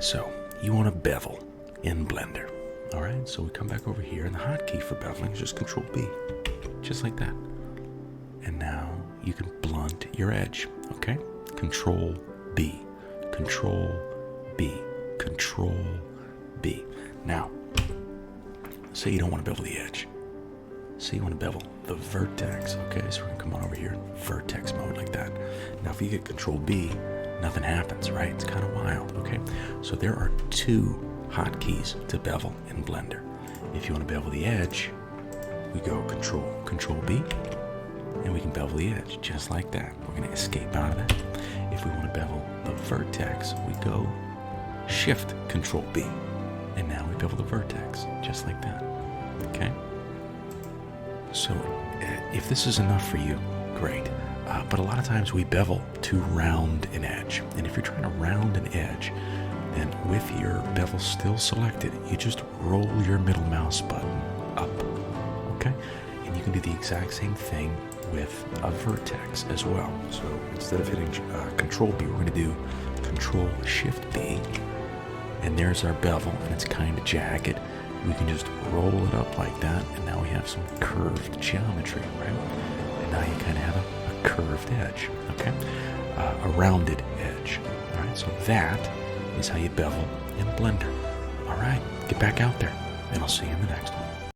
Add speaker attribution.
Speaker 1: So you want to bevel in Blender. All right, so we come back over here, and the hotkey for beveling is just Control+B, just like that. And now you can blunt your edge, okay? Control+B, Control+B, Control+B. Now, say you don't want to bevel the edge. Say you want to bevel the vertex, okay? So we're gonna come on over here, vertex mode like that. Now, if you get Control+B, nothing happens, right? It's kind of wild, okay? So there are two hotkeys to bevel in Blender. If you want to bevel the edge, we go Control+B, and we can bevel the edge just like that. We're going to escape out of that. If we want to bevel the vertex, we go Shift Control+B, and now we bevel the vertex just like that. Okay? So if this is enough for you, great. But a lot of times we bevel to round an edge, and if you're trying to round an edge, then with your bevel still selected, you just roll your middle mouse button up, okay? And you can do the exact same thing with a vertex as well. So instead of hitting Control+B, we're gonna do Control-Shift-B, and there's our bevel, and it's kind of jagged. We can just roll it up like that, and now we have some curved geometry, right? And now you kind of have a curved edge, okay? A rounded edge, all right? So that is how you bevel in Blender. All right, get back out there, and I'll see you in the next one.